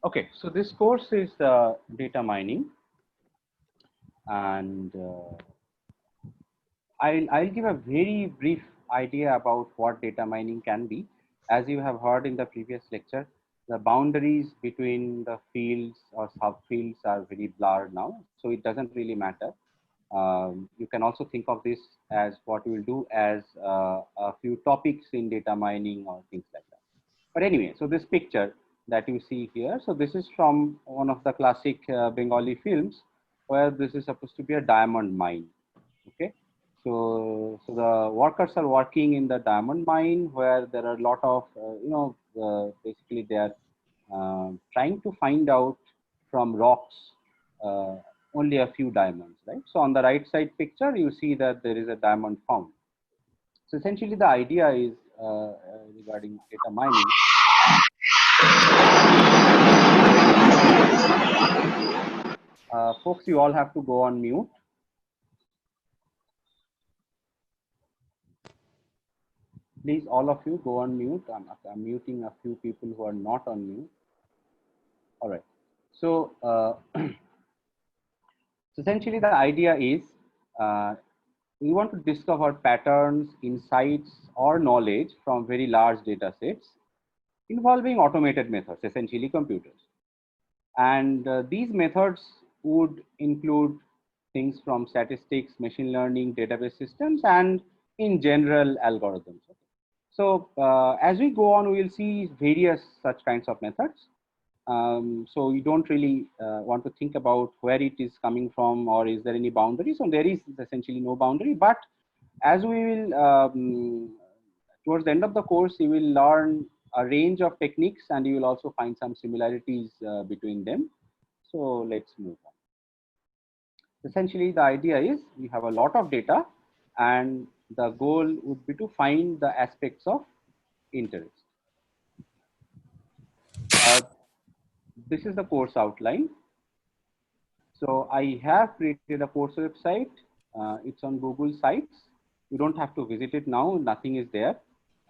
Okay, so this course is data mining, and I'll give a very brief idea about what data mining can be. As you have heard in the previous lecture, the boundaries between the fields or subfields are very blurred now, so it doesn't really matter. You can also think of this as what you will do as a few topics in data mining or things like that. But anyway, so this picture that you see here, so this is from one of the classic Bengali films where this is supposed to be a diamond mine. Okay, so the workers are working in the diamond mine where there are a lot of basically they are trying to find out from rocks uh, only a few diamonds, right? So on the right side picture you see that there is a diamond found. So essentially the idea is regarding data mining. Folks, you all have to go on mute. Please, all of you go on mute. I'm muting a few people who are not on mute. All right. So, so essentially the idea is we want to discover patterns, insights, or knowledge from very large data sets involving automated methods, essentially computers. And these methods would include things from statistics, machine learning, database systems, and in general algorithms. So as we go on, we will see various such kinds of methods. So you don't really want to think about where it is coming from or is there any boundary. So there is essentially no boundary, but as we will, towards the end of the course, you will learn a range of techniques and you will also find some similarities between them. So let's move on. Essentially, the idea is we have a lot of data and the goal would be to find the aspects of interest. Uh, this is the course outline. So I have created a course website. It's on Google Sites. You don't have to visit it now. Nothing is there.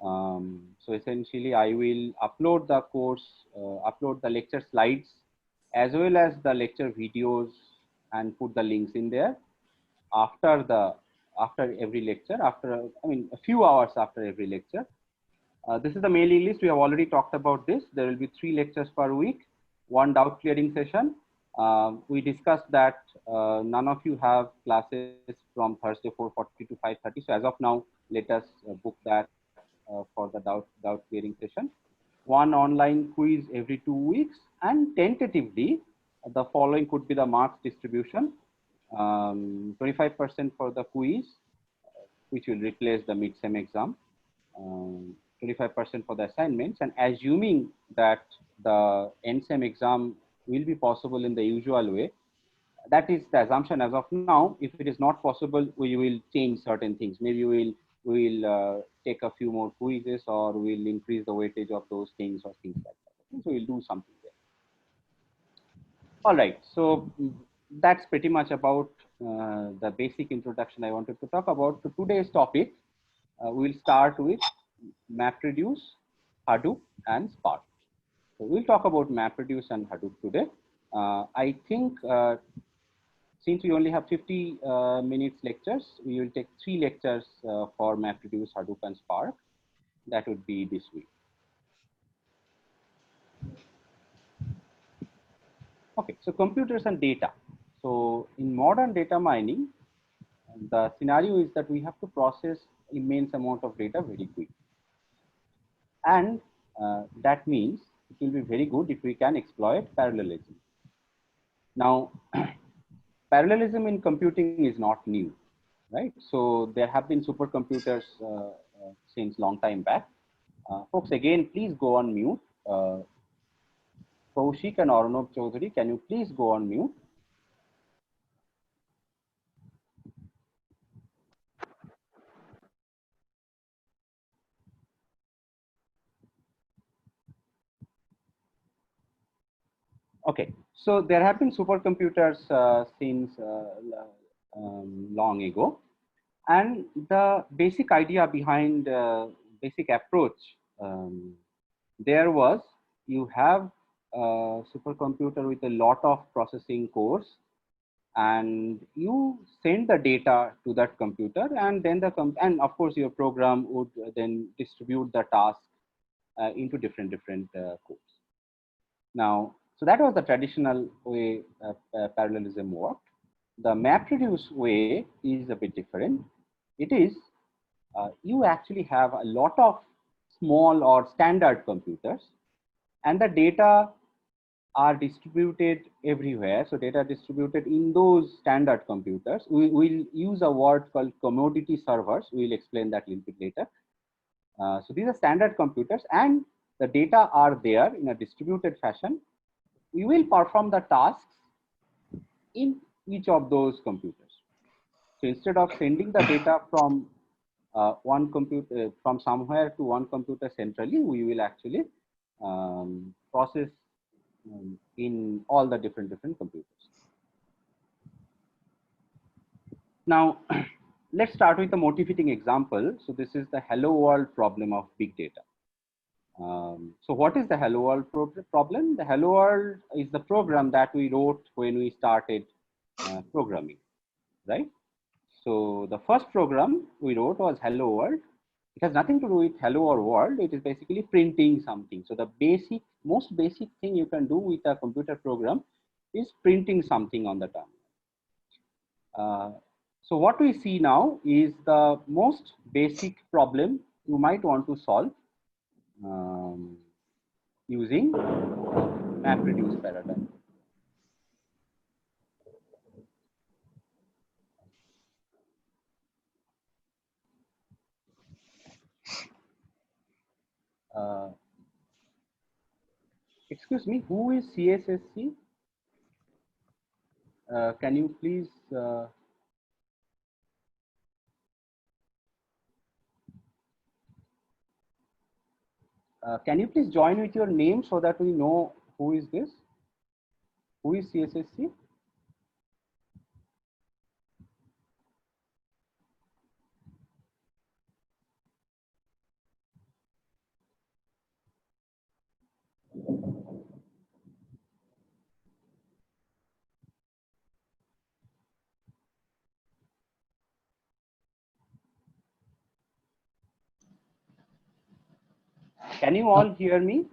So essentially, I will upload the course, upload the lecture slides, as well as the lecture videos, and put the links in there after every lecture. A few hours after every lecture. This is the mailing list. We have already talked about this. There will be 3 lectures per week, 1 doubt clearing session. We discussed that none of you have classes from Thursday 4:40 to 5:30. So as of now, let us book that for the doubt clearing session. 1 online quiz every 2 weeks, and tentatively, the following could be the marks distribution. 25% for the quiz, which will replace the mid-sem exam. 25% for the assignments, and assuming that the end-sem exam will be possible in the usual way, that is the assumption as of now. If it is not possible, we will change certain things. Maybe we will take a few more quizzes, or we'll increase the weightage of those things or things like that. So we'll do something there. All right, so that's pretty much about the basic introduction I wanted to talk about. So today's topic, we'll start with MapReduce, Hadoop, and Spark. So we'll talk about MapReduce and Hadoop today. I think since we only have 50 minutes lectures, we will take 3 lectures for MapReduce, Hadoop, and Spark. That would be this week. Okay, so computers and data. So in modern data mining, the scenario is that we have to process immense amount of data very quick. And that means it will be very good if we can exploit parallelism. Now, parallelism in computing is not new, right? So there have been supercomputers since long time back. Folks, again, please go on mute. Kaushik and Arnab Chaudhary, can you please go on mute? Okay, so there have been supercomputers since long ago, and the basic idea behind basic approach there was you have supercomputer with a lot of processing cores, and you send the data to that computer, and then and of course your program would then distribute the task into different cores. Now, so that was the traditional way parallelism worked. The MapReduce way is a bit different. It is you actually have a lot of small or standard computers, and the data are distributed everywhere. So data distributed in those standard computers. We will use a word called commodity servers. We will explain that a little bit later. So these are standard computers, and the data are there in a distributed fashion. We will perform the tasks in each of those computers. So instead of sending the data from one computer from somewhere to one computer centrally, we will actually process in all the different computers. Now, let's start with a motivating example. So this is the hello world problem of big data. So what is the hello world problem? The hello world is the program that we wrote when we started programming, right? So the first program we wrote was hello world. It has nothing to do with hello or world. It is basically printing something. So the most basic thing you can do with a computer program is printing something on the terminal. So what we see now is the most basic problem you might want to solve using MapReduce paradigm. Excuse me, who is CSSC? Can you please join with your name so that we know who is this? Who is CSSC? Can you all hear me?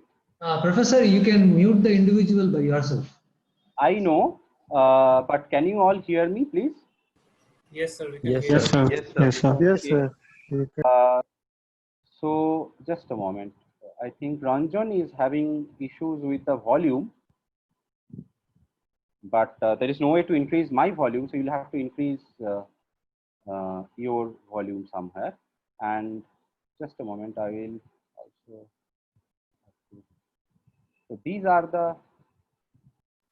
Professor, you can mute the individual by yourself. I know, but can you all hear me, please? Yes, sir. We can Yes, hear sir. you. Yes, sir. Yes, sir. So just a moment. I think Ranjan is having issues with the volume, but there is no way to increase my volume, so you'll have to increase your volume somewhere. And just a moment, I will also. So these are the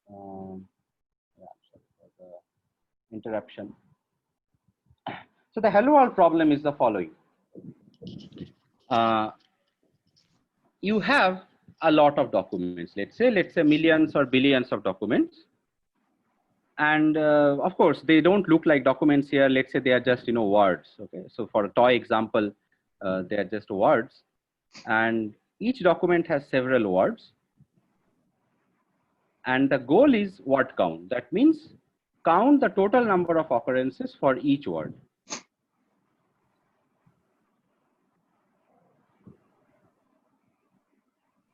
sorry for the interruption. So the hello world problem is the following. You have a lot of documents, let's say millions or billions of documents. And of course, they don't look like documents here. Let's say they are just, words. Okay. So for a toy example, they are just words. And each document has several words. And the goal is word count. That means count the total number of occurrences for each word.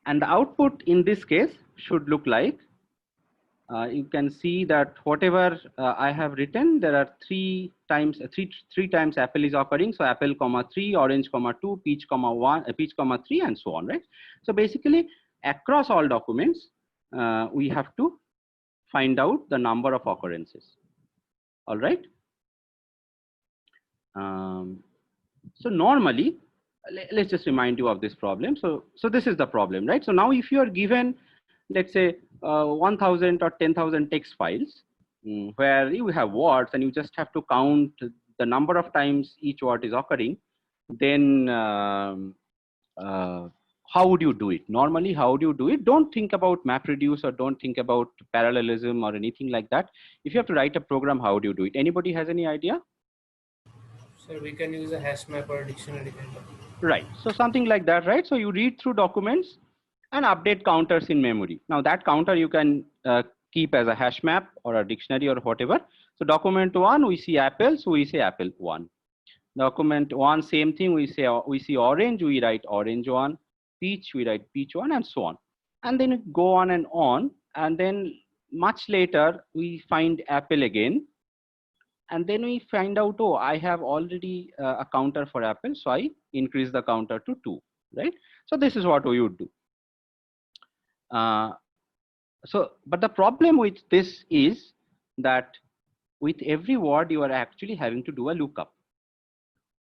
And the output in this case should look like, you can see that whatever I have written, there are three times apple is occurring. So apple, 3, orange, 2, peach, 1, peach, 3, and so on, right? So basically, across all documents, we have to find out the number of occurrences. All right. So normally, let's just remind you of this problem. So this is the problem, right? So now if you are given, let's say 1,000 or 10,000 text files where you have words and you just have to count the number of times each word is occurring, then how would you do it? Normally, how do you do it? Don't think about MapReduce or don't think about parallelism or anything like that. If you have to write a program, how do you do it? Anybody has any idea? Sir, we can use a hash map or a dictionary kind of. Right. So something like that, right? So you read through documents and update counters in memory. Now that counter you can keep as a hash map or a dictionary or whatever. So document 1, we see apple, so we say apple 1. Document 1, same thing, we see orange, we write orange 1. Peach, we write peach 1, and so on. And then go on, and then much later we find apple again, and then we find out, oh, I have already a counter for apple, so I increase the counter to 2, right? So this is what we would do. But the problem with this is that with every word you are actually having to do a lookup.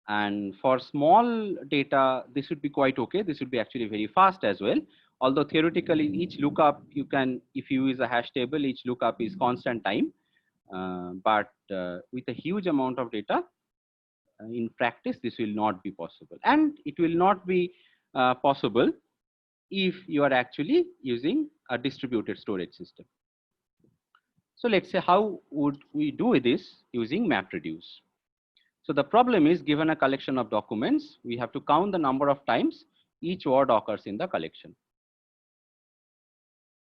And for small data, this would be quite okay. This would be actually very fast as well. Although theoretically, each lookup you can, if you use a hash table, each lookup is constant time. But with a huge amount of data, in practice, this will not be possible. And it will not be possible if you are actually using a distributed storage system. So let's say, how would we do this using MapReduce? So the problem is, given a collection of documents, we have to count the number of times each word occurs in the collection.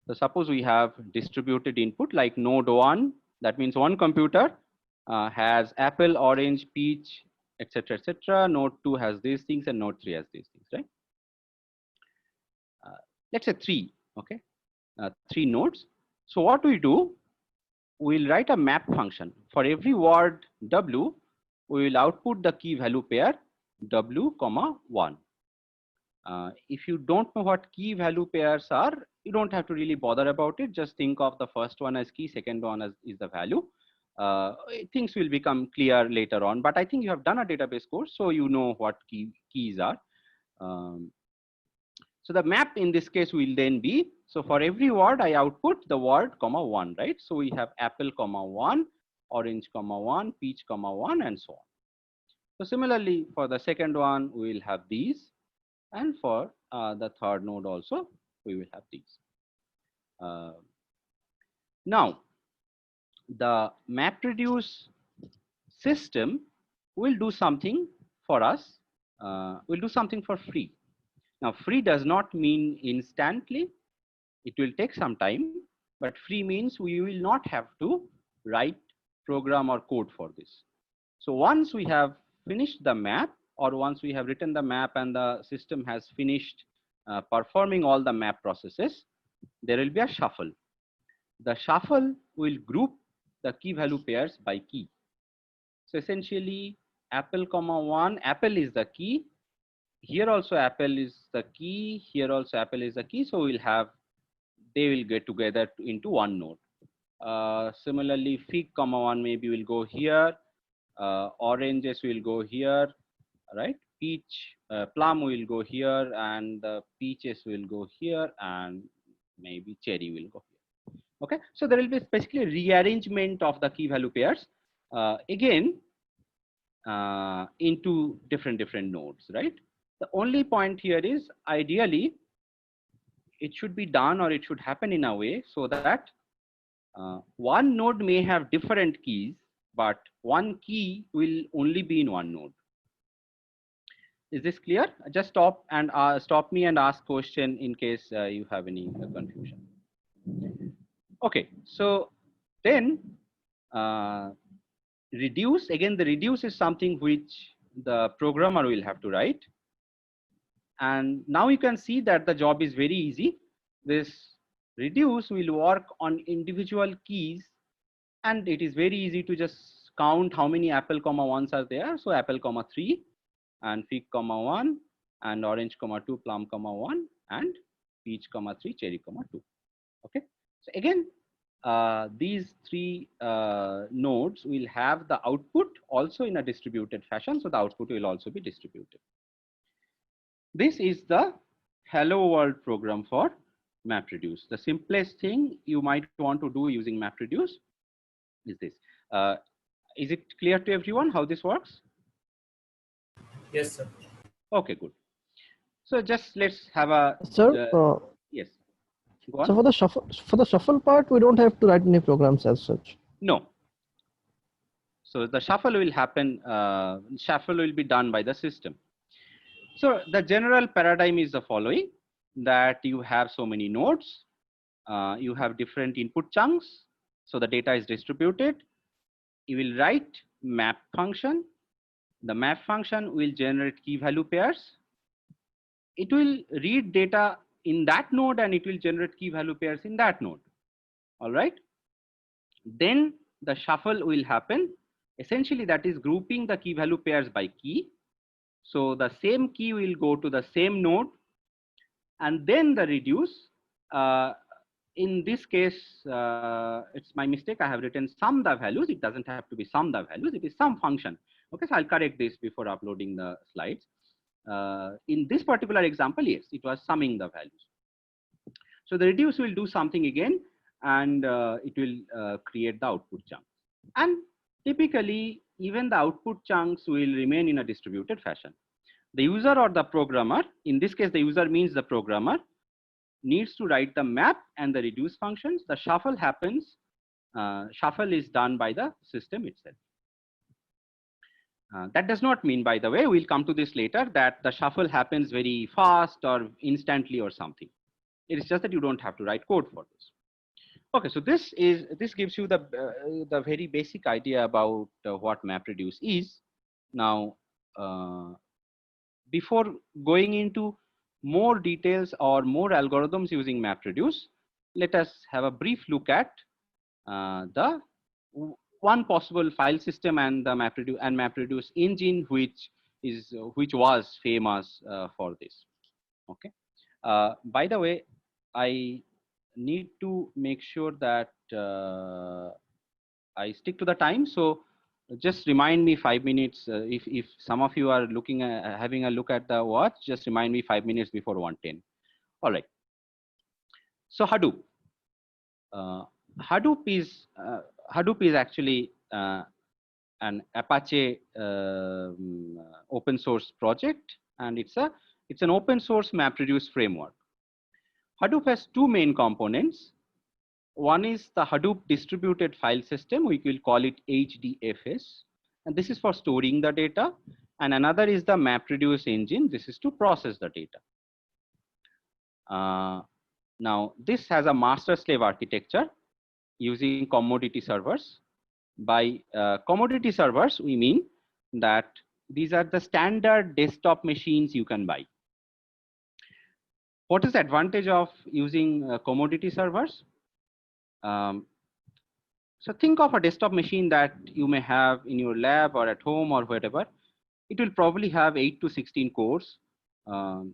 So suppose we have distributed input like node 1, that means one computer has apple, orange, peach, etc., etc. Node 2 has these things and node 3 has these things, right? Let's say 3, okay? 3 nodes. So what we do, we'll write a map function. For every word W, we will output the key value pair W, 1. If you don't know what key value pairs are, you don't have to really bother about it. Just think of the first one as key, second one as is the value. Things will become clear later on, but I think you have done a database course, so you know what keys are. So the map in this case will then be, so for every word I output the word 1, right? So we have apple 1, orange 1, peach 1, and so on. So similarly for the second one we will have these, and for the third node also we will have these. Now the MapReduce system will do something for us, will do something for free. Now free does not mean instantly, it will take some time, but free means we will not have to write program or code for this. So once we have finished the map, or once we have written the map and the system has finished performing all the map processes, there will be a shuffle. The shuffle will group the key value pairs by key. So essentially apple 1, apple is the key. Here also apple is the key. Here also apple is the key. So we'll have, they will get together into one node. Similarly, fig 1 maybe will go here. Oranges will go here, right? Peach, plum will go here, and the peaches will go here, and maybe cherry will go here. Okay, so there will be basically a rearrangement of the key value pairs again into different nodes, right? The only point here is, ideally it should be done, or it should happen in a way so that one node may have different keys, but one key will only be in one node. Is this clear? Just stop me and ask question in case you have any confusion. Okay, so then reduce, again the reduce is something which the programmer will have to write. And now you can see that the job is very easy. This reduce will work on individual keys, and it is very easy to just count how many apple 1s are there. So apple 3, and fig 1, and orange 2, plum 1, and peach 3, cherry 2. Okay, so again these 3 nodes will have the output also in a distributed fashion, so the output will also be distributed. This is the hello world program for MapReduce. The simplest thing you might want to do using MapReduce is this. Is it clear to everyone how this works? Yes, sir. Okay, good. So just let's have a yes. Go on. So for the shuffle part, we don't have to write any programs as such. No. So the shuffle will happen. Shuffle will be done by the system. So the general paradigm is the following: that you have so many nodes, you have different input chunks, so the data is distributed. You will write map function. The map function will generate key value pairs. It will read data in that node and it will generate key value pairs in that node. All right. Then the shuffle will happen. Essentially, that is grouping the key value pairs by key. So the same key will go to the same node, and then the reduce. In this case, it's my mistake. I have written sum the values. It doesn't have to be sum the values. It is some function. Okay, so I'll correct this before uploading the slides. In this particular example, yes, it was summing the values. So the reduce will do something again, and it will create the output chunk. And typically, even the output chunks will remain in a distributed fashion. The user or the programmer, in this case, the user means the programmer, needs to write the map and the reduce functions. The shuffle happens, shuffle is done by the system itself. That does not mean, by the way, we'll come to this later, that the shuffle happens very fast or instantly or something. It is just that you don't have to write code for this. Okay, so this gives you the very basic idea about what MapReduce is. Now, before going into more details or more algorithms using MapReduce, let us have a brief look at the one possible file system and the MapReduce engine, which was famous for this. Okay. By the way, I need to make sure that I stick to the time. So just remind me 5 minutes. If some of you are looking at having a look at the watch, just remind me 5 minutes before 1:10. All right. So Hadoop. Hadoop is actually an Apache open source project, and it's an open source MapReduce framework. Hadoop has two main components. One is the Hadoop distributed file system. We will call it HDFS, and this is for storing the data. And another is the MapReduce engine. This is to process the data. Now, this has a master-slave architecture using commodity servers. By commodity servers, we mean that these are the standard desktop machines you can buy. What is the advantage of using commodity servers? So think of a desktop machine that you may have in your lab or at home or wherever. It will probably have 8 to 16 cores, 1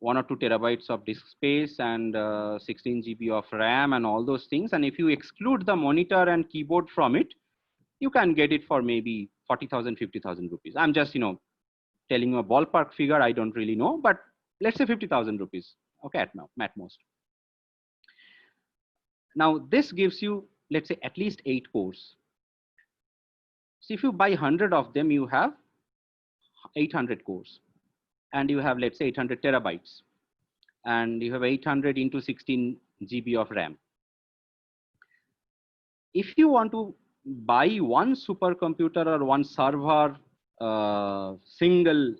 or 2 terabytes of disk space, and 16 GB of RAM and all those things. And if you exclude the monitor and keyboard from it, you can get it for maybe 40,000, 50,000 rupees. I'm just, telling you a ballpark figure. I don't really know, but let's say 50,000 rupees. Okay, at most. Now this gives you, let's say, at least 8 cores. So if you buy 100 of them, you have 800 cores, and you have, let's say, 800 terabytes, and you have 800 into 16 GB of RAM. If you want to buy one supercomputer or one server, single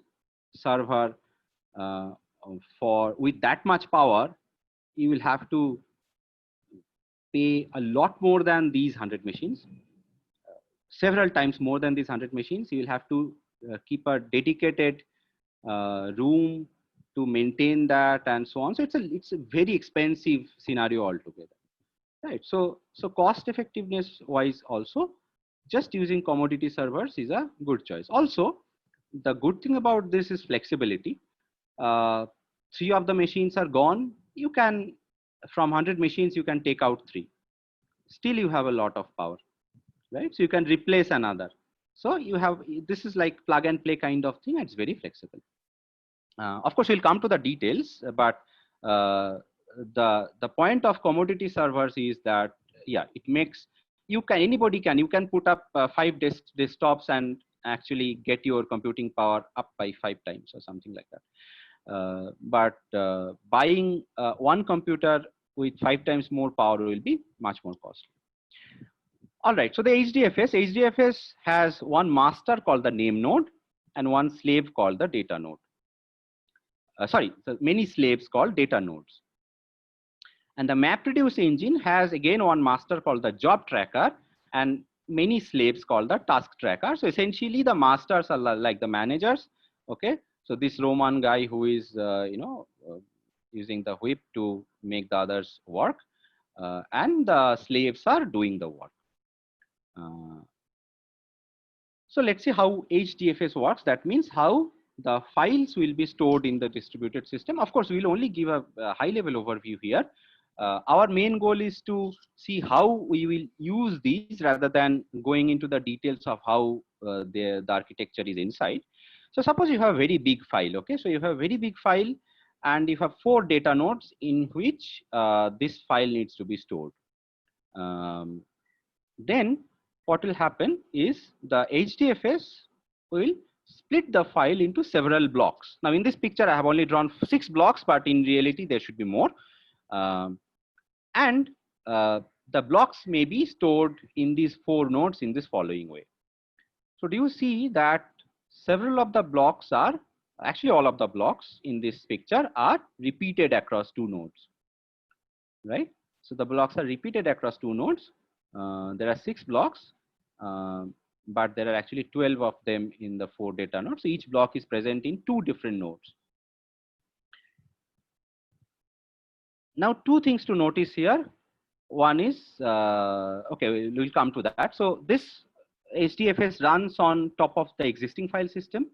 server with that much power, you will have to pay a lot more than these 100 machines, several times more than these 100 machines. You will have to keep a dedicated room to maintain that and so on. So it's a very expensive scenario altogether, right? So cost effectiveness wise also, just using commodity servers is a good choice. Also, the good thing about this is flexibility. 3 of the machines are gone. You can, from 100 machines, you can take out 3. Still you have a lot of power, right? So you can replace another. So you have, this is like plug and play kind of thing. It's very flexible. Of course, we'll come to the details, but the point of commodity servers is that, yeah, it makes, you can put up 5 desktops and actually get your computing power up by 5 times or something like that. But buying one computer with 5 times more power will be much more costly. All right, so the HDFS has one master called the name node and one slave called the data node. so many slaves called data nodes. And the MapReduce engine has again one master called the job tracker and many slaves called the task tracker. So essentially the masters are like the managers. Okay. So this Roman guy who is, using the whip to make the others work, and the slaves are doing the work. So let's see how HDFS works. That means how the files will be stored in the distributed system. Of course, we'll only give a high level overview here. Our main goal is to see how we will use these rather than going into the details of how the architecture is inside. So suppose you have a very big file, okay? So you have a very big file and you have 4 data nodes in which this file needs to be stored. Then what will happen is the HDFS will split the file into several blocks. Now in this picture, I have only drawn 6 blocks, but in reality, there should be more. The blocks may be stored in these 4 nodes in this following way. So do you see that several of the blocks are, actually all of the blocks in this picture are repeated across 2 nodes, right? So the blocks are repeated across 2 nodes. There are 6 blocks, but there are actually 12 of them in the 4 data nodes. So each block is present in 2 different nodes. Now, 2 things to notice here. One is, okay, we'll come to that. So this HDFS runs on top of the existing file system.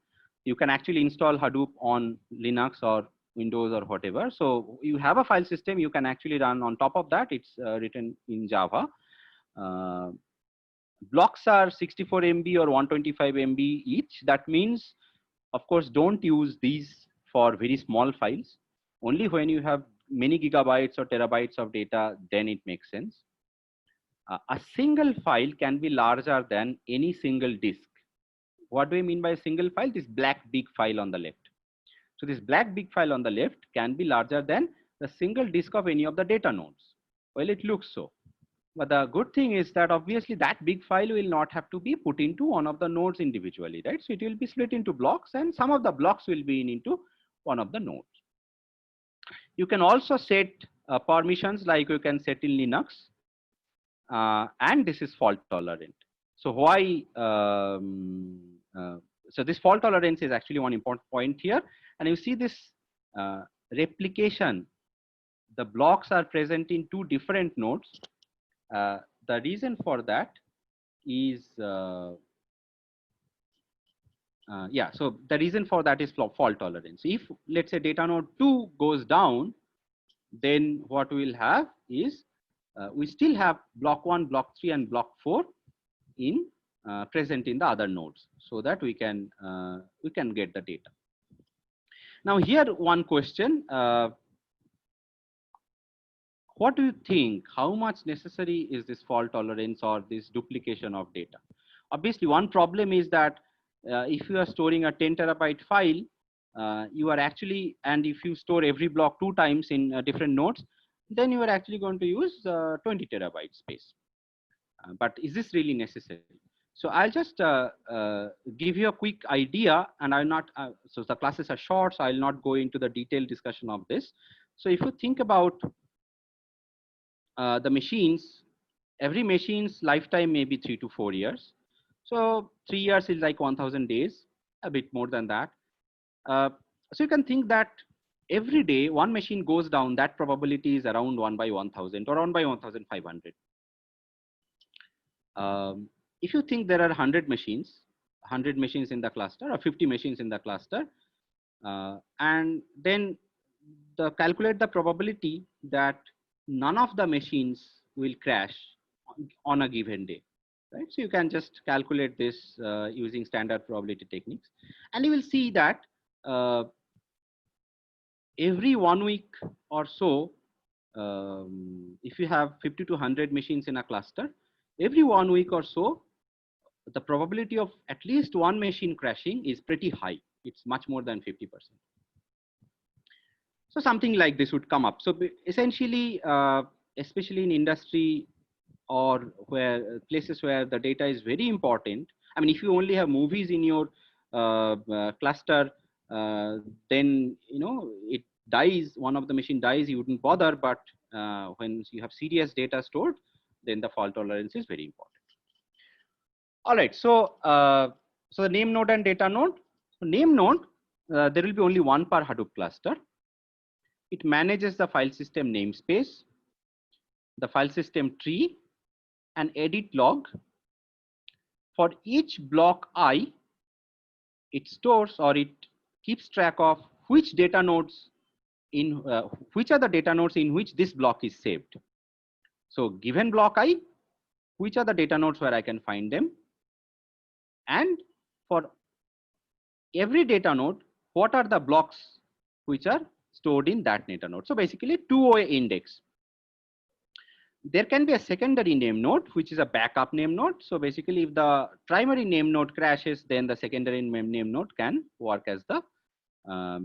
You can actually install Hadoop on Linux or Windows or whatever. So you have a file system, you can actually run on top of that. It's written in Java. Blocks are 64 MB or 125 MB each. That means, of course, don't use these for very small files. Only when you have many gigabytes or terabytes of data, then it makes sense. A single file can be larger than any single disk. What do I mean by a single file? This black big file on the left. So this black big file on the left can be larger than the single disk of any of the data nodes. Well, it looks so. But the good thing is that obviously that big file will not have to be put into one of the nodes individually, right? So it will be split into blocks and some of the blocks will be into one of the nodes. You can also set permissions like you can set in Linux, and this is fault tolerant. So why? So this fault tolerance is actually one important point here. And you see this replication, the blocks are present in 2 different nodes. The reason for that is, yeah, so the reason for that is fault tolerance. If let's say data node 2 goes down, then what we'll have is we still have block 1, block 3, and block 4 in present in the other nodes, so that we can get the data. Now here one question. What do you think? How much necessary is this fault tolerance or this duplication of data? Obviously, one problem is that if you are storing a 10 terabyte file, you are actually, and if you store every block 2 times in different nodes, then you are actually going to use 20 terabyte space. But is this really necessary? So I'll just give you a quick idea, and I'll not, so the classes are short, so I'll not go into the detailed discussion of this. So if you think about the machines, every machine's lifetime may be 3 to 4 years. So 3 years is like 1000 days, a bit more than that. So you can think that every day one machine goes down, that probability is around 1 by 1000 or 1 by 1500. If you think there are 100 machines in the cluster or 50 machines in the cluster, and then calculate the probability that none of the machines will crash on a given day, right? So you can just calculate this using standard probability techniques, and you will see that every 1 week or so, if you have 50 to 100 machines in a cluster, every 1 week or so, the probability of at least one machine crashing is pretty high. It's much more than 50%. So something like this would come up. So essentially, especially in industry or where places where the data is very important. I mean, if you only have movies in your cluster, then it dies, one of the machine dies, you wouldn't bother. But when you have serious data stored, then the fault tolerance is very important. All right, so so the name node and data node. So name node, there will be only one per Hadoop cluster. It manages the file system namespace, the file system tree, and edit log. For each block I, it stores or it keeps track of which data nodes in which are the data nodes in which this block is saved. So given block I, which are the data nodes where I can find them, and for every data node, what are the blocks which are stored in that data node. So basically two-way index. There can be a secondary name node, which is a backup name node. So basically if the primary name node crashes, then the secondary name node can work as the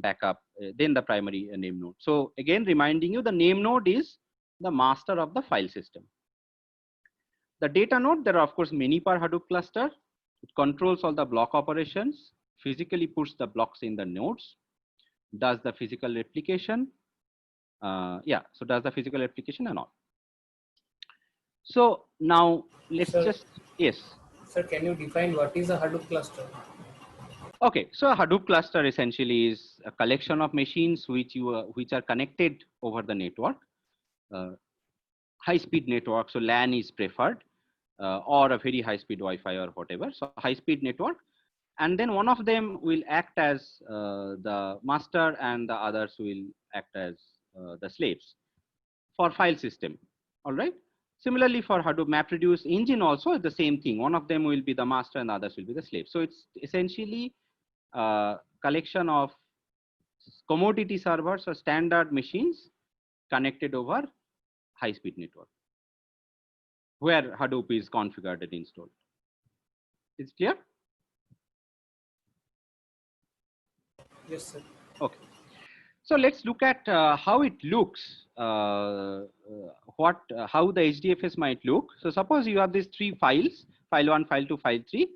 backup, then the primary name node. So again, reminding you, the name node is the master of the file system. The data node, there are of course many per Hadoop cluster. It controls all the block operations, physically puts the blocks in the nodes, does the physical replication. So does the physical replication and all. So now let's yes. Sir, can you define what is a Hadoop cluster? Okay, so a Hadoop cluster essentially is a collection of machines which are connected over the network, high-speed network. So LAN is preferred, or a very high-speed Wi-Fi or whatever. So high-speed network, and then one of them will act as the master, and the others will act as the slaves for file system. All right. Similarly, for Hadoop MapReduce engine also the same thing. One of them will be the master and the others will be the slave. So it's essentially a collection of commodity servers or standard machines connected over high-speed network where Hadoop is configured and installed. Is it clear? Yes, sir. Okay. So let's look at how it looks, how the HDFS might look. So suppose you have these three files, file 1, file 2, file 3.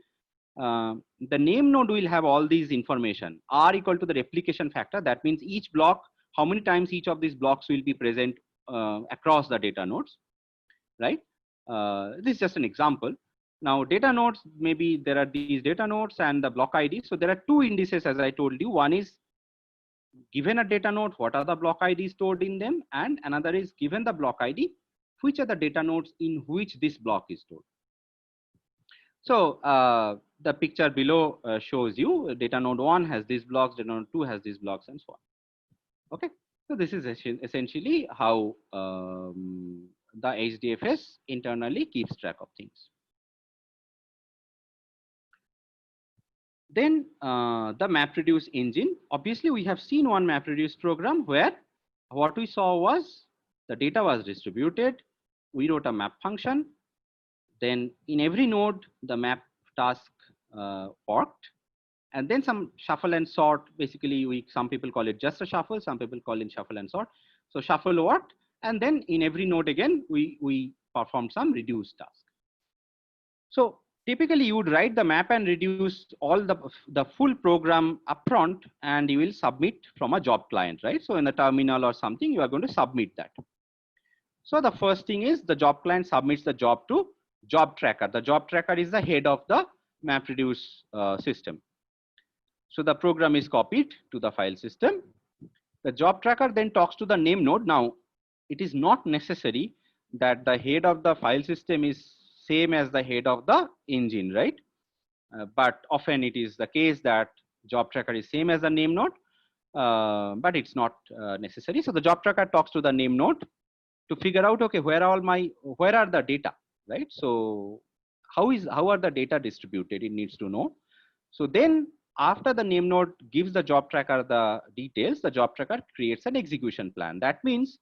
The name node will have all these information. R equal to the replication factor. That means each block, how many times each of these blocks will be present across the data nodes, right? This is just an example. Now data nodes, maybe there are these data nodes and the block ID. So there are two indices, as I told you. One is given a data node, what are the block IDs stored in them? And another is given the block ID, which are the data nodes in which this block is stored. So the picture below shows you data node 1 has these blocks, data node 2 has these blocks, and so on. Okay, so this is essentially how the HDFS internally keeps track of things. Then the MapReduce engine. Obviously, we have seen one MapReduce program where what we saw was the data was distributed. We wrote a map function. Then in every node, the map task worked. And then some shuffle and sort. Basically, some people call it just a shuffle. Some people call it shuffle and sort. So shuffle worked. And then in every node again, we performed some reduce task. So typically you would write the map and reduce all the full program upfront, and you will submit from a job client, right? So in the terminal or something, you are going to submit that. So the first thing is the job client submits the job to job tracker. The job tracker is the head of the MapReduce system. So the program is copied to the file system. The job tracker then talks to the name node. Now, it is not necessary that the head of the file system is same as the head of the engine, right? But often it is the case that job tracker is same as the name node, but it's not necessary. So the job tracker talks to the name node to figure out, okay, where are the data, right? So how are the data distributed? It needs to know. So then after the name node gives the job tracker the details, the job tracker creates an execution plan. That means,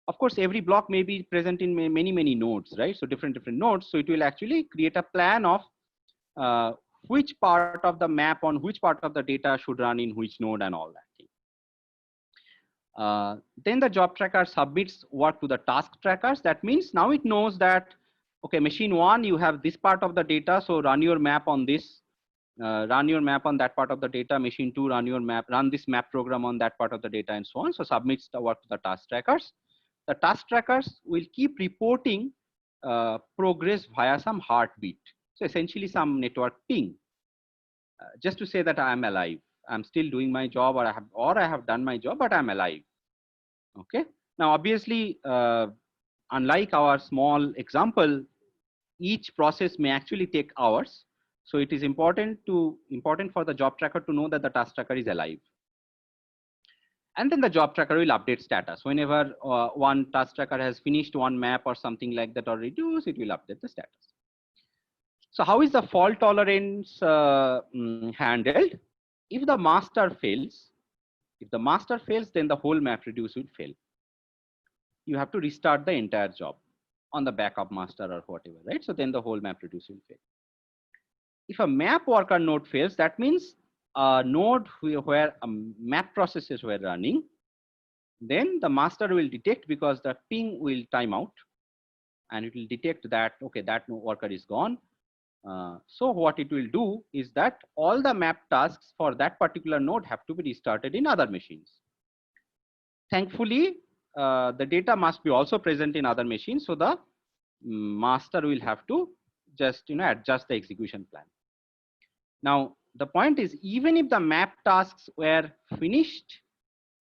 of course, every block may be present in many nodes, right? So different nodes. So it will actually create a plan of which part of the map on which part of the data should run in which node and all that thing. Then the job tracker submits work to the task trackers. That means now it knows that, okay, machine 1, you have this part of the data, so run your map on this. run your map on that part of the data, machine 2 run this map program on that part of the data, and so on. So submits the work to the task trackers. The task trackers will keep reporting progress via some heartbeat. So essentially some network ping, just to say that I am alive. I'm still doing my job, or I have done my job, but I'm alive. Okay. Now, obviously, unlike our small example, each process may actually take hours. So it is important for the job tracker to know that the task tracker is alive. And then the job tracker will update status. Whenever one task tracker has finished one map or something like that, or reduce, it will update the status. So how is the fault tolerance handled? If the master fails, then the whole map reduce will fail. You have to restart the entire job on the backup master or whatever, right? So then the whole map reduce will fail. If a map worker node fails, that means a node where map processes were running, then the master will detect, because the ping will time out, and it will detect that, okay, that worker is gone. So what it will do is that all the map tasks for that particular node have to be restarted in other machines. Thankfully, the data must be also present in other machines, so the master will have to just adjust the execution plan. Now the point is, even if the map tasks were finished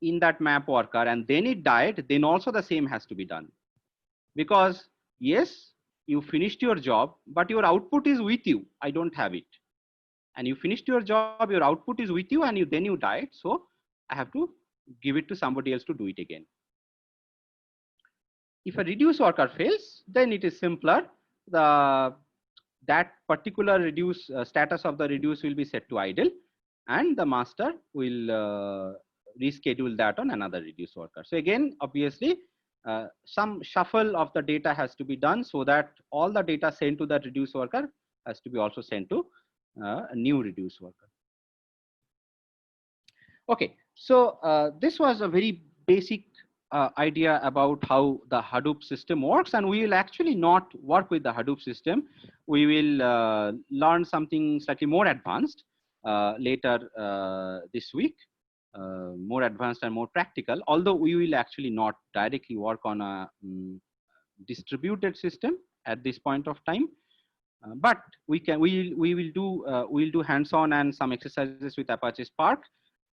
in that map worker and then it died, then also the same has to be done, because yes, you finished your job, but your output is with you. I don't have it. And you finished your job, your output is with you, and then you died. So I have to give it to somebody else to do it again. If a reduce worker fails, then it is simpler. That particular reduce status of the reduce will be set to idle, and the master will reschedule that on another reduce worker. So again, obviously, some shuffle of the data has to be done, so that all the data sent to that reduce worker has to be also sent to a new reduce worker. Okay, so this was a very basic idea about how the Hadoop system works, and we will actually not work with the Hadoop system. We will learn something slightly more advanced later this week, more advanced and more practical, although we will actually not directly work on a distributed system at this point of time. But we will do hands-on and some exercises with Apache Spark.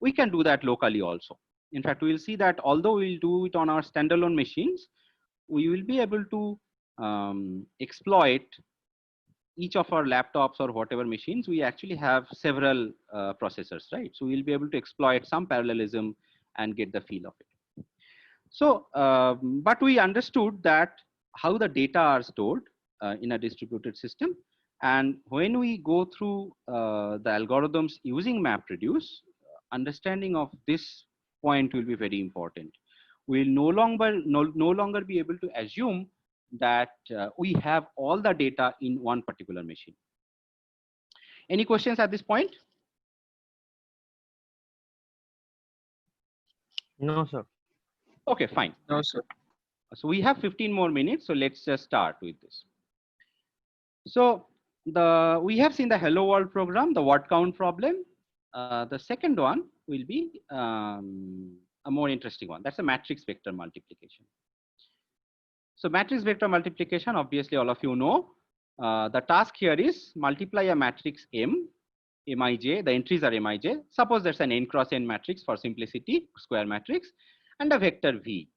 We can do that locally also. In fact, we will see that although we will do it on our standalone machines, we will be able to exploit each of our laptops or whatever machines. We actually have several processors, right? So we'll be able to exploit some parallelism and get the feel of it. So, but we understood that how the data are stored in a distributed system. And when we go through the algorithms using MapReduce, understanding of this point will be very important. We'll no longer be able to assume that we have all the data in one particular machine. Any questions at this point? No, sir. Okay, fine. No, sir. So we have 15 more minutes, so let's just start with this. So we have seen the Hello World program, the word count problem. The second one will be a more interesting one. That's a matrix vector multiplication. So matrix vector multiplication, obviously all of you know. The task here is multiply a matrix M, Mij, the entries are Mij. Suppose there's an n cross n matrix for simplicity, square matrix, and a vector V.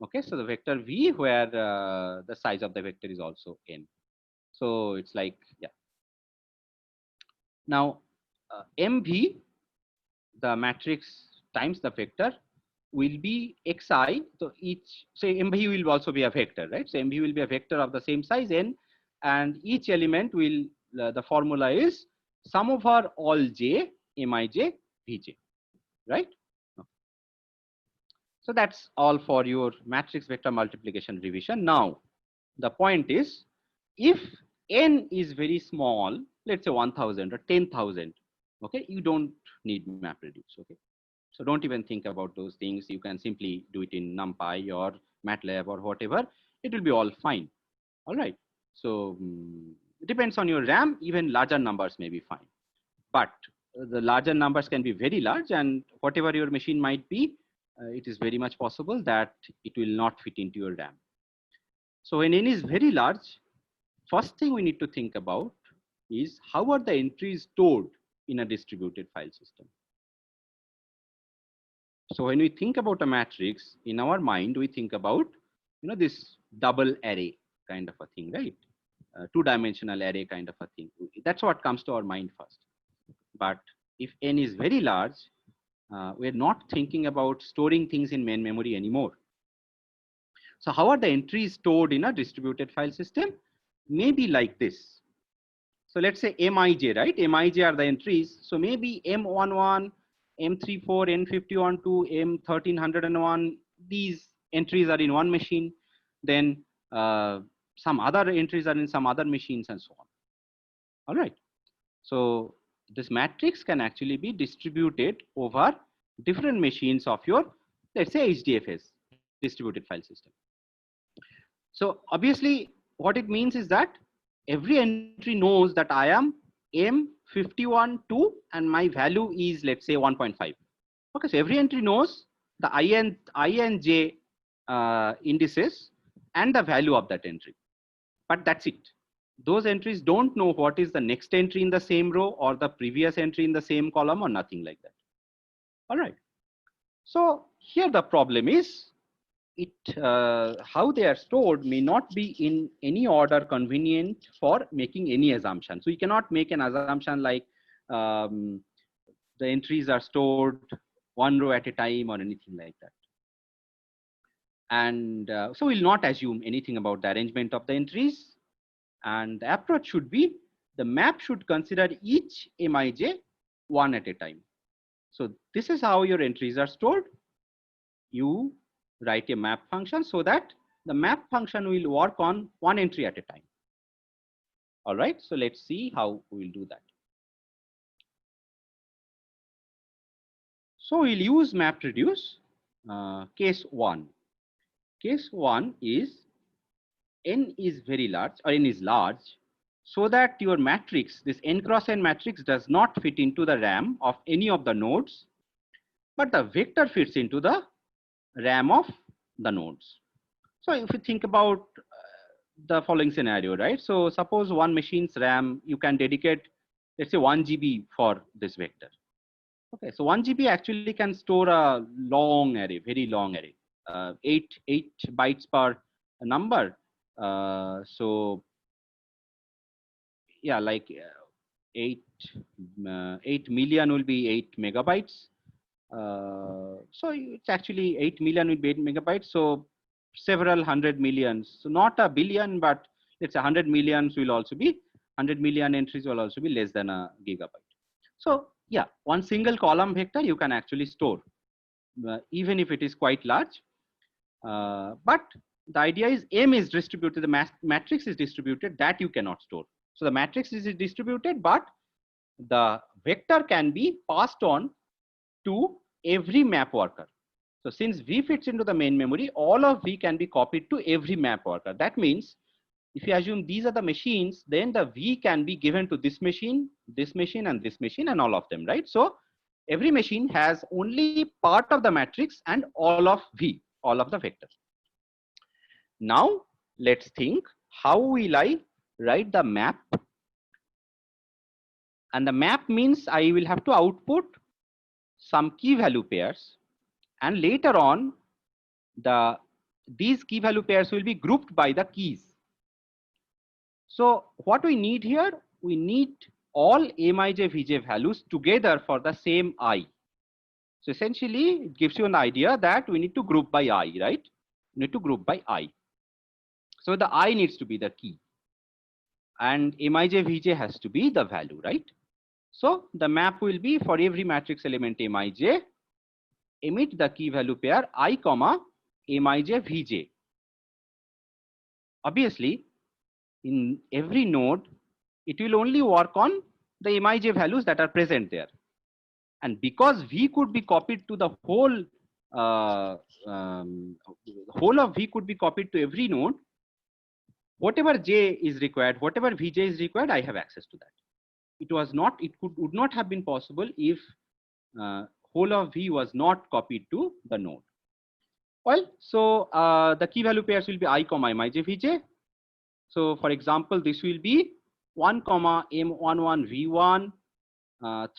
Okay, so the vector V where the size of the vector is also n. So it's like, yeah. Now MV, the matrix times the vector, will be xi. So each, say MV will also be a vector, right? So MV will be a vector of the same size n, and each element will, the formula is sum over all j, Mij, Vj, right? So that's all for your matrix vector multiplication revision. Now, the point is, if n is very small, let's say 1000 or 10,000, okay, you don't need MapReduce, okay? So don't even think about those things. You can simply do it in NumPy or MATLAB or whatever. It will be all fine. All right. So it depends on your RAM. Even larger numbers may be fine. but the larger numbers can be very large, and whatever your machine might be, it is very much possible that it will not fit into your RAM. So when n is very large, first thing we need to think about is how are the entries stored in a distributed file system. So when we think about a matrix, in our mind, we think about, this double array kind of a thing, right? Two-dimensional array kind of a thing. That's what comes to our mind first. But if n is very large, we're not thinking about storing things in main memory anymore. So how are the entries stored in a distributed file system? Maybe like this. So let's say MIJ, right? MIJ are the entries. So maybe M11, M34, N51, M1301, these entries are in one machine. Then some other entries are in some other machines and so on. All right. So this matrix can actually be distributed over different machines of your, let's say, HDFS, distributed file system. So obviously what it means is that every entry knows that I am M51.2 and my value is, let's say, 1.5. Okay, so every entry knows the I and J indices and the value of that entry. But that's it. Those entries don't know what is the next entry in the same row or the previous entry in the same column or nothing like that. All right. So here the problem is, how they are stored may not be in any order convenient for making any assumption. So you cannot make an assumption like the entries are stored one row at a time or anything like that. And so we'll not assume anything about the arrangement of the entries. And the approach should be, the map should consider each MIJ one at a time. So this is how your entries are stored. You write a map function so that the map function will work on one entry at a time. All right, so let's see how we'll do that. So we'll use MapReduce case 1. Case 1 is n is very large, or n is large, so that your matrix, this n cross n matrix, does not fit into the RAM of any of the nodes, but the vector fits into the RAM of the nodes. So if you think about the following scenario, right? So suppose one machine's RAM, you can dedicate, let's say, 1 GB for this vector. Okay, so 1 GB actually can store a long array, very long array, 8 bytes per number. So yeah, like 8 million will be 8 megabytes. So it's actually 8 million will be 8 megabytes. So several hundred millions. So not a billion, but it's 100 millions will also be 100 million entries will also be less than a gigabyte. So yeah, one single column vector you can actually store, even if it is quite large. But the idea is M is distributed, the matrix is distributed, that you cannot store. So the matrix is distributed, but the vector can be passed on to every map worker. So since V fits into the main memory, all of V can be copied to every map worker. That means if you assume these are the machines, then the V can be given to this machine, and this machine, and all of them, right? So every machine has only part of the matrix and all of V, all of the vectors. Now let's think, how will I write the map? And the map means I will have to output some key value pairs, and later on these key value pairs will be grouped by the keys. So what we need here, we need all Mij Vj values together for the same I. So essentially it gives you an idea that we need to group by I, right? We need to group by I. So the I needs to be the key, and Mij Vj has to be the value, right? So the map will be, for every matrix element Mij, emit the key value pair I, Mij Vj. Obviously, in every node, it will only work on the Mij values that are present there. And because V could be copied to the whole of V could be copied to every node, whatever J is required, whatever Vj is required, I have access to that. it would not have been possible if whole of V was not copied to the node. Well, so the key value pairs will be I comma Mij Vj. So for example, this will be 1 comma M11 V1,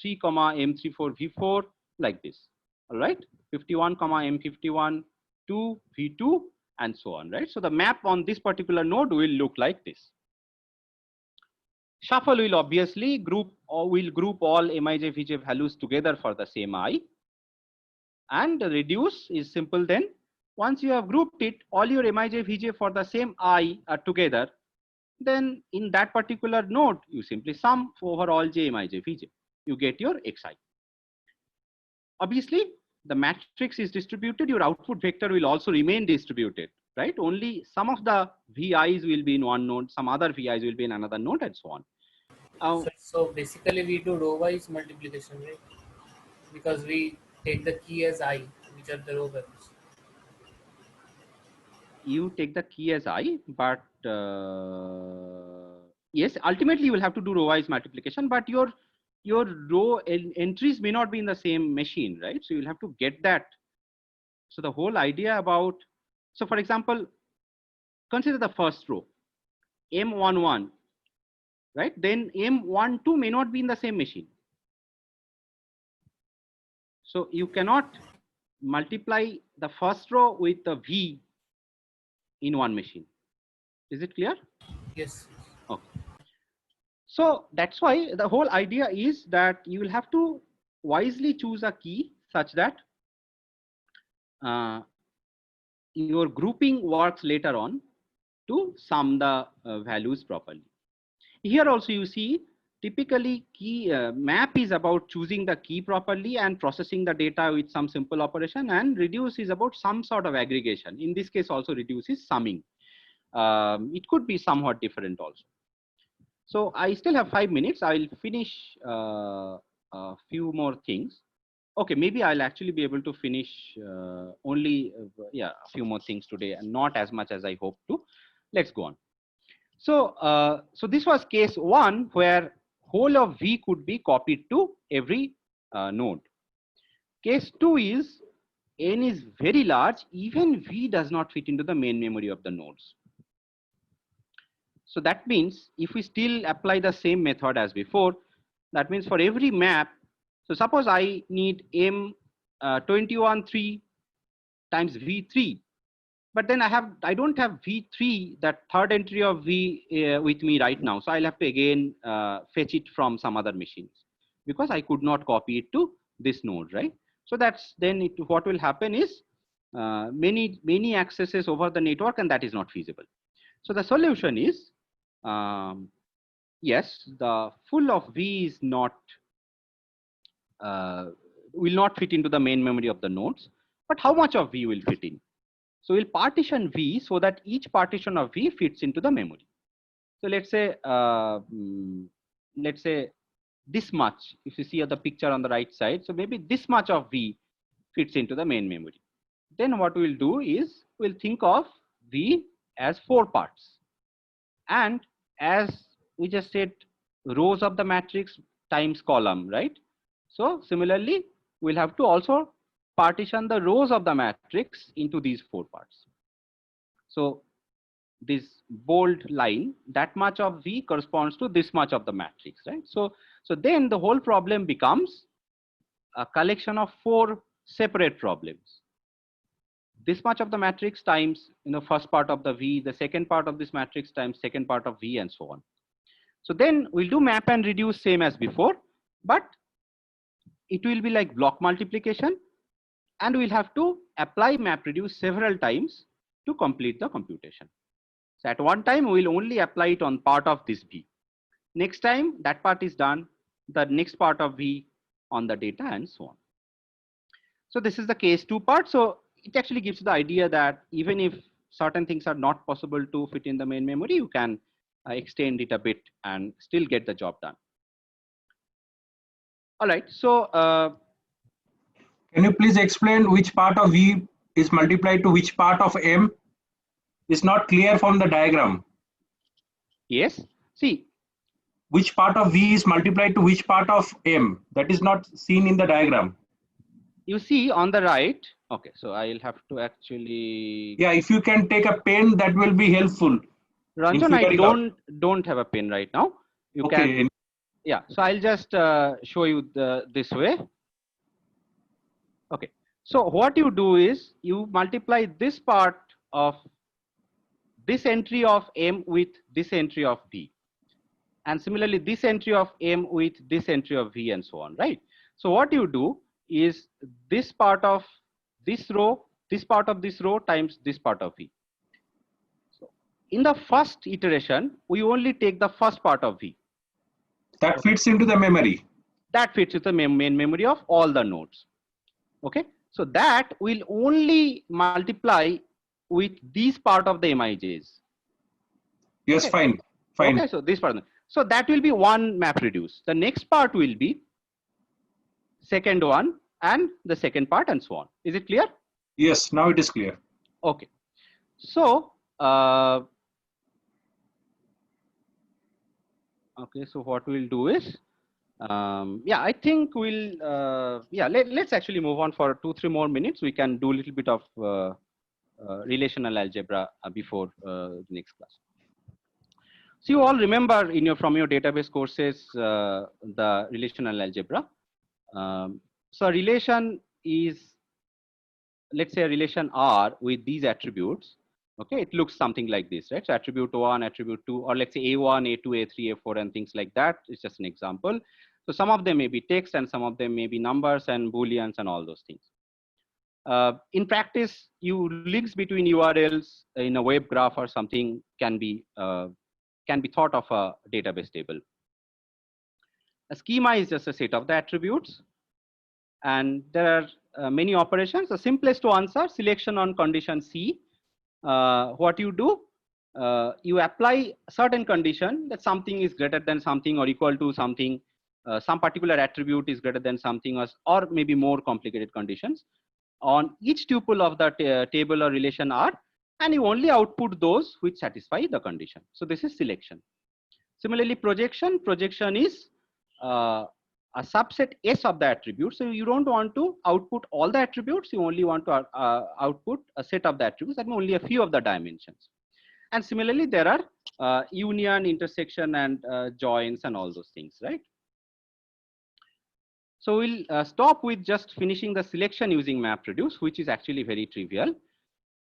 3 comma M34 V4, like this. All right, 51 comma M51 2 V2, and so on, right? So the map on this particular node will look like this. Shuffle will obviously group all Mij Vj values together for the same I. And the reduce is simple then. Once you have grouped it, all your Mij Vj for the same I are together, then in that particular node, you simply sum over all j Mij Vj. You get your xi. Obviously, the matrix is distributed, your output vector will also remain distributed, right? Only some of the VIs will be in one node, some other VIs will be in another node, and so on. So basically we do row-wise multiplication, right? Because we take the key as I, which are the row values. You take the key as I, but yes, ultimately you will have to do row-wise multiplication, but your row entries may not be in the same machine, right? So you'll have to get that. So the whole idea about, so for example, consider the first row, M11, right? Then M12 may not be in the same machine. So you cannot multiply the first row with the V in one machine. Is it clear? Yes. Okay. So that's why the whole idea is that you will have to wisely choose a key such that your grouping works later on to sum the values properly. Here also you see typically key map is about choosing the key properly and processing the data with some simple operation, and reduce is about some sort of aggregation. In this case also reduce is summing. It could be somewhat different also. So I still have 5 minutes. I will finish a few more things. Okay, maybe I'll actually be able to finish only a few more things today and not as much as I hope to. Let's go on. So, so this was case 1 where whole of V could be copied to every node. Case 2 is N is very large, even V does not fit into the main memory of the nodes. So that means if we still apply the same method as before, that means for every map, so suppose I need M21 3 times V3, but then I don't have V3, that third entry of V with me right now. So I'll have to again fetch it from some other machines because I could not copy it to this node, right? So that's then what will happen is many accesses over the network, and that is not feasible. So the solution is, yes, the full of V is not will not fit into the main memory of the nodes, but how much of V will fit in? So we'll partition V so that each partition of V fits into the memory. So let's say this much, if you see the picture on the right side, so maybe this much of V fits into the main memory. Then what we'll do is we'll think of V as 4 parts. And as we just said, rows of the matrix times column, right? So similarly, we'll have to also partition the rows of the matrix into these 4 parts. So this bold line, that much of V corresponds to this much of the matrix, right? So then the whole problem becomes a collection of 4 separate problems. This much of the matrix times first part of the V, the second part of this matrix times second part of V, and so on. So then we'll do map and reduce same as before, but it will be like block multiplication, and we'll have to apply map reduce several times to complete the computation. So at one time we'll only apply it on part of this V. Next time that part is done, the next part of V on the data, and so on. So this is the case 2 part. So it actually gives the idea that even if certain things are not possible to fit in the main memory, you can extend it a bit and still get the job done. All right, so can you please explain which part of V is multiplied to which part of M? It's not clear from the diagram. yes, see, which part of V is multiplied to which part of M? That is not seen in the diagram. You see on the right. Okay, so I'll have to actually. Yeah, if you can take a pen, that will be helpful. Ranjan, I figuring out. don't have a pen right now. You Okay. can. Yeah, so I'll just show you this way. Okay, so what you do is you multiply this part of this entry of M with this entry of V. And similarly, this entry of M with this entry of V and so on, right? So what you do is this part of this row times this part of V. So in the first iteration, we only take the first part of V. That fits into the memory. That fits with the main memory of all the nodes. Okay, so that will only multiply with these part of the MIJs. Yes, Okay. fine. Fine. Okay, so this part. So that will be one MapReduce. The next part will be second one and the second part and so on. Is it clear? Yes, now it is clear. Okay. So, okay, so what we'll do is, yeah, I think we'll, yeah, let's actually move on for 2-3 more minutes. We can do a little bit of relational algebra before the next class. So you all remember from your database courses, the relational algebra. So a relation is, let's say a relation R with these attributes. Okay, it looks something like this, right? So attribute 1, attribute 2, or let's say A1, A2, A3, A4, and things like that. It's just an example. So some of them may be text and some of them may be numbers and Booleans and all those things. In practice, links between URLs in a web graph or something can be thought of a database table. A schema is just a set of the attributes. And there are many operations. The simplest to answer, selection on condition C. What you do, you apply a certain condition that something is greater than something or equal to something. Some particular attribute is greater than something, or maybe more complicated conditions on each tuple of the table or relation R, and you only output those which satisfy the condition. So this is selection. Similarly, projection is a subset S of the attributes. So you don't want to output all the attributes. You only want to output a set of the attributes and only a few of the dimensions. And similarly, there are union, intersection, and joins and all those things, right? So we'll stop with just finishing the selection using MapReduce, which is actually very trivial.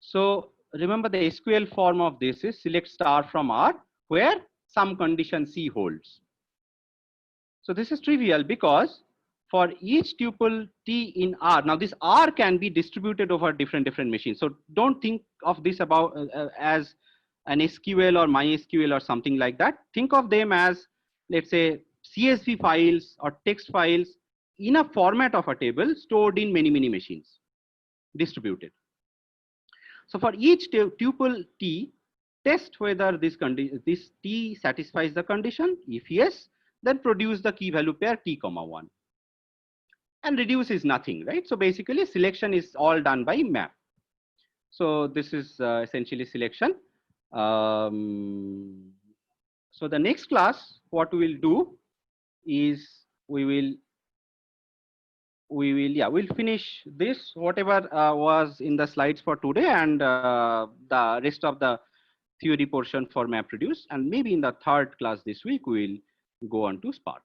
So remember the SQL form of this is select star from R, where some condition C holds. So this is trivial because for each tuple T in R, now this R can be distributed over different machines. So don't think of this about as an SQL or MySQL or something like that. Think of them as, let's say, CSV files or text files in a format of a table stored in many machines, distributed. So for each tuple T, test whether this T satisfies the condition. If yes, then produce the key value pair T, 1. And reduce is nothing, right? So basically selection is all done by map. So this is essentially selection. So the next class, what we will do is we'll finish this, whatever was in the slides for today, and the rest of the theory portion for MapReduce. And maybe in the third class this week, we'll go on to Spark.